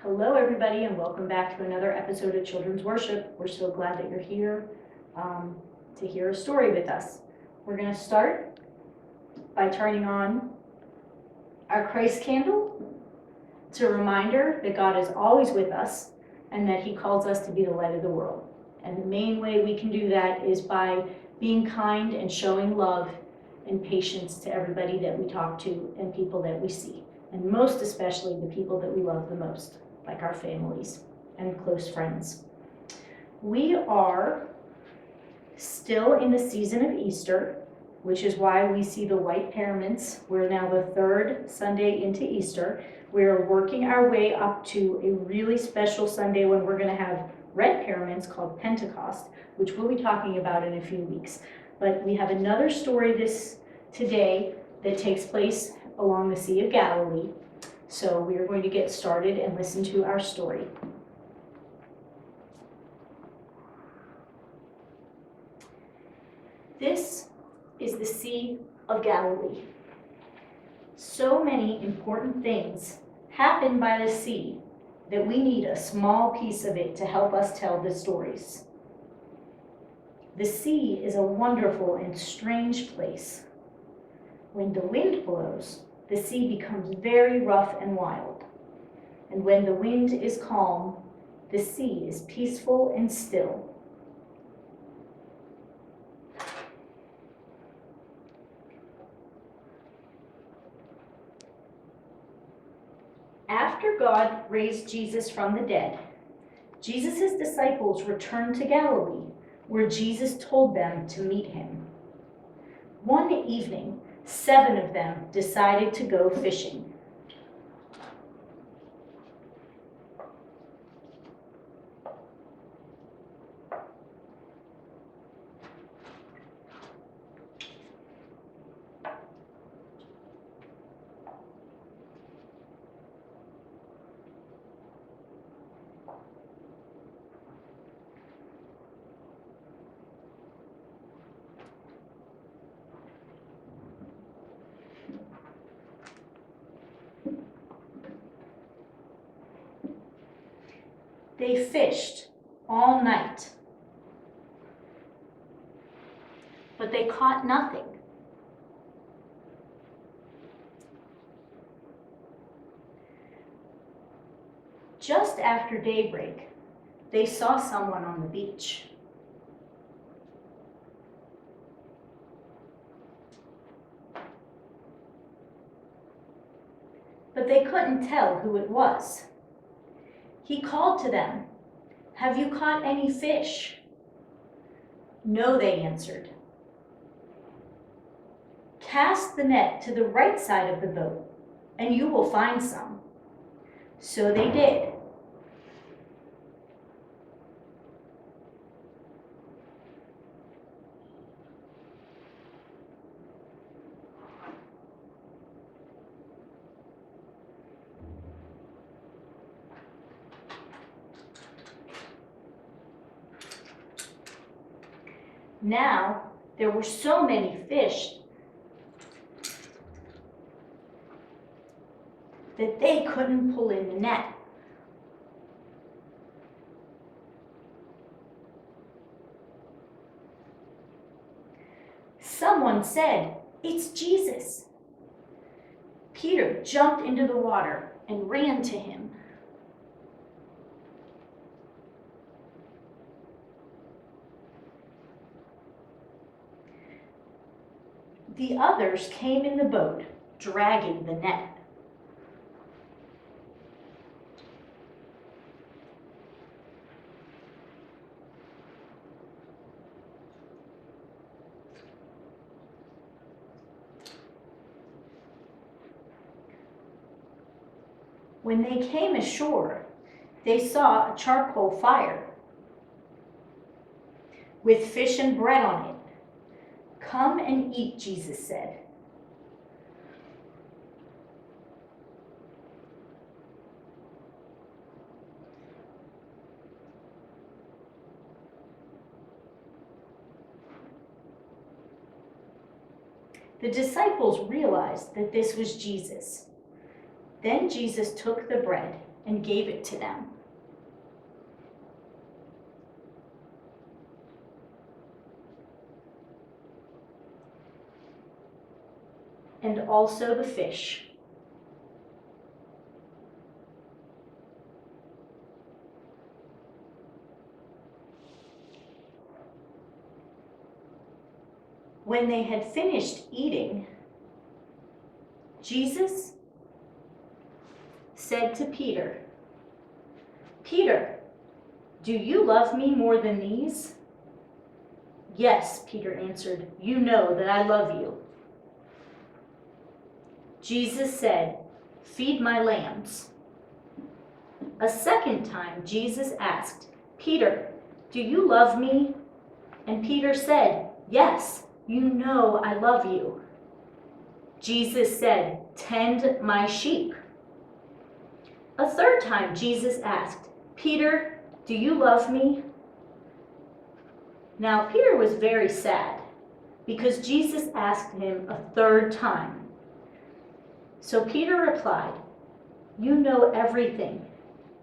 Hello, everybody, and welcome back to another episode of Children's Worship. We're so glad that you're here to hear a story with us. We're going to start by turning on our Christ candle. It's a reminder that God is always with us and that He calls us to be the light of the world. And the main way we can do that is by being kind and showing love and patience to everybody that we talk to and people that we see, and most especially the people that we love the most, like our families and close friends. We are still in the season of Easter, which is why we see the white paraments. We're now the third Sunday into Easter. We're working our way up to a really special Sunday when we're going to have red paraments called Pentecost, which we'll be talking about in a few weeks. But we have another story today that takes place along the Sea of Galilee. So we are going to get started and listen to our story. This is the Sea of Galilee. So many important things happen by the sea that we need a small piece of it to help us tell the stories. The sea is a wonderful and strange place. When the wind blows, the sea becomes very rough and wild. And when the wind is calm, the sea is peaceful and still. After God raised Jesus from the dead, Jesus' disciples returned to Galilee, where Jesus told them to meet him. One evening, 7 of them decided to go fishing. They fished all night, but they caught nothing. Just after daybreak, they saw someone on the beach. But they couldn't tell who it was. He called to them, "Have you caught any fish?" "No," they answered. "Cast the net to the right side of the boat, and you will find some." So they did. Now there were so many fish that they couldn't pull in the net. Someone said, "It's Jesus." Peter jumped into the water and ran to him. The others came in the boat, dragging the net. When they came ashore, they saw a charcoal fire with fish and bread on it. "Come and eat," Jesus said. The disciples realized that this was Jesus. Then Jesus took the bread and gave it to them. And also the fish. When they had finished eating, Jesus said to Peter, "Peter, do you love me more than these?" "Yes," Peter answered, "you know that I love you." Jesus said, "Feed my lambs." A second time, Jesus asked, "Peter, do you love me?" And Peter said, "Yes, you know I love you." Jesus said, "Tend my sheep." A third time, Jesus asked, "Peter, do you love me?" Now, Peter was very sad because Jesus asked him a third time. So Peter replied, "You know everything.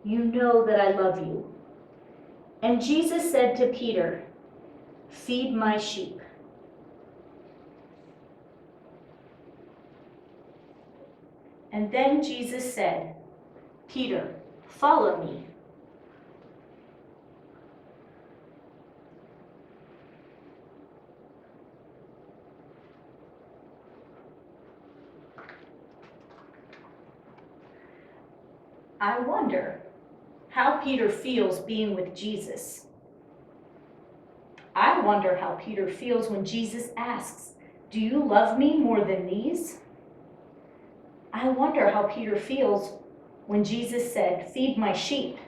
You know that I love you." And Jesus said to Peter, "Feed my sheep." And then Jesus said, "Peter, follow me." I wonder how Peter feels being with Jesus. I wonder how Peter feels when Jesus asks, "Do you love me more than these?" I wonder how Peter feels when Jesus said, "Feed my sheep."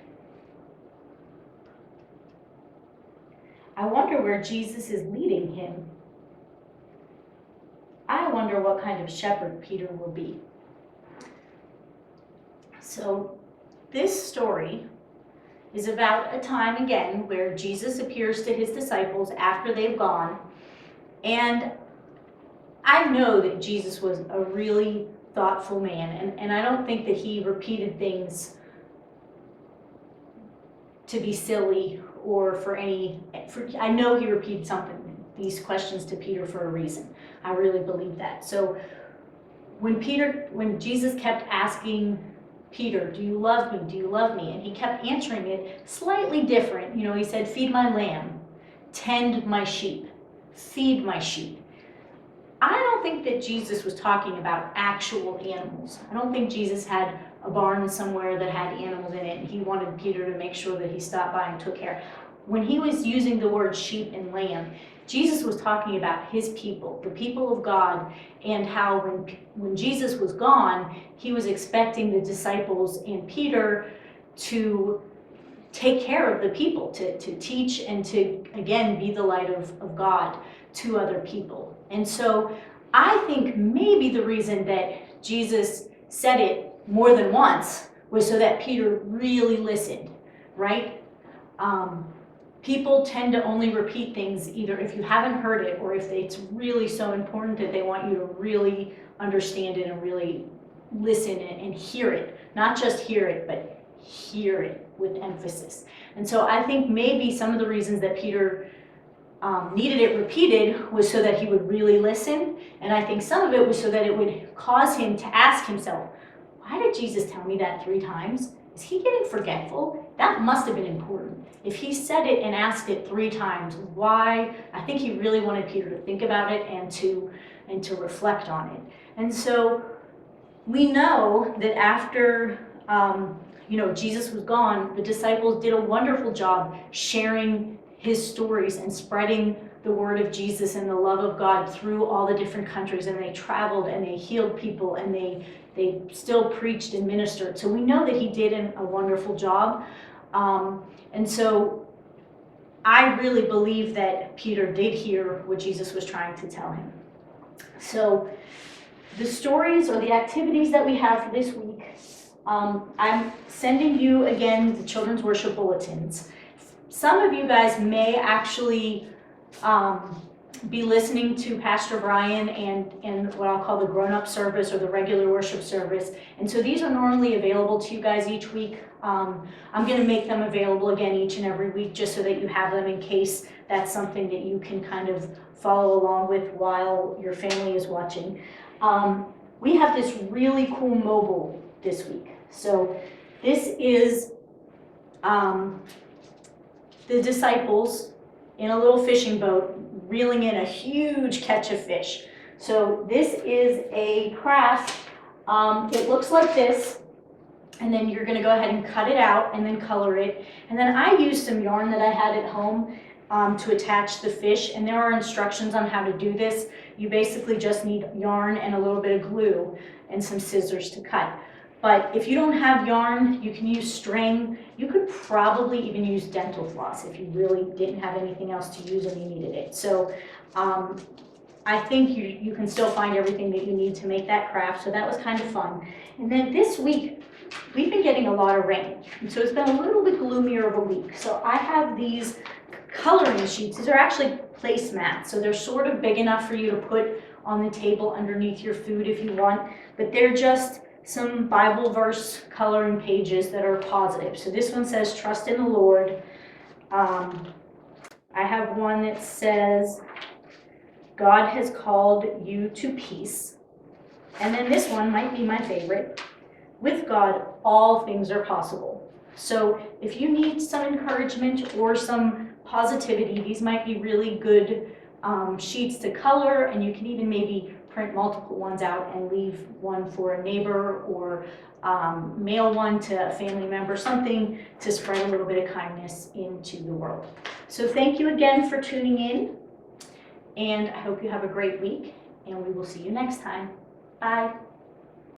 I wonder where Jesus is leading him. I wonder what kind of shepherd Peter will be. So this story is about a time again where Jesus appears to his disciples after they've gone. And I know that Jesus was a really thoughtful man, and I don't think that he repeated things to be silly or I know he repeated these questions to Peter for a reason. I really believe that. So when Jesus kept asking Peter, "Do you love me? Do you love me?" and he kept answering it slightly different. He said, "Feed my lamb, tend my sheep, feed my sheep." I don't think that Jesus was talking about actual animals. I don't think Jesus had a barn somewhere that had animals in it and he wanted Peter to make sure that he stopped by and took care. When he was using the word sheep and lamb, Jesus was talking about his people, the people of God, and how when Jesus was gone, he was expecting the disciples and Peter to take care of the people, to teach and to, again, be the light of God to other people. And so I think maybe the reason that Jesus said it more than once was so that Peter really listened, right? People tend to only repeat things either if you haven't heard it or if it's really so important that they want you to really understand it and really listen and hear it. Not just hear it, but hear it with emphasis. And so I think maybe some of the reasons that Peter needed it repeated was so that he would really listen. And I think some of it was so that it would cause him to ask himself, why did Jesus tell me that 3 times? Is he getting forgetful? That must have been important. If he said it and asked it 3 times, why? I think he really wanted Peter to think about it and to reflect on it. And so we know that after Jesus was gone, the disciples did a wonderful job sharing his stories and spreading the word of Jesus and the love of God through all the different countries, and they traveled and they healed people and they still preached and ministered. So we know that he did a wonderful job. And so I really believe that Peter did hear what Jesus was trying to tell him. So the stories or the activities that we have for this week, I'm sending you again the children's worship bulletins. Some of you guys may actually be listening to Pastor Brian and what I'll call the grown-up service or the regular worship service. And so these are normally available to you guys each week. I'm going to make them available again each and every week just so that you have them in case that's something that you can kind of follow along with while your family is watching. We have this really cool mobile this week. So this is the disciples in a little fishing boat reeling in a huge catch of fish. So this is a craft. It looks like this, and then you're going to go ahead and cut it out and then color it. And then I used some yarn that I had at home to attach the fish, and there are instructions on how to do this. You basically just need yarn and a little bit of glue and some scissors to cut. But if you don't have yarn, you can use string. You could probably even use dental floss if you really didn't have anything else to use and you needed it. So I think you can still find everything that you need to make that craft. So that was kind of fun. And then this week, we've been getting a lot of rain. And so it's been a little bit gloomier of a week. So I have these coloring sheets. These are actually placemats. So they're sort of big enough for you to put on the table underneath your food if you want. But they're just some Bible verse coloring pages that are positive. So this one says, trust in the Lord. I have one that says, God has called you to peace. And then this one might be my favorite. With God, all things are possible. So if you need some encouragement or some positivity, these might be really good sheets to color, and you can even maybe print multiple ones out and leave one for a neighbor or mail one to a family member, something to spread a little bit of kindness into the world. So thank you again for tuning in, and I hope you have a great week, and we will see you next time. Bye.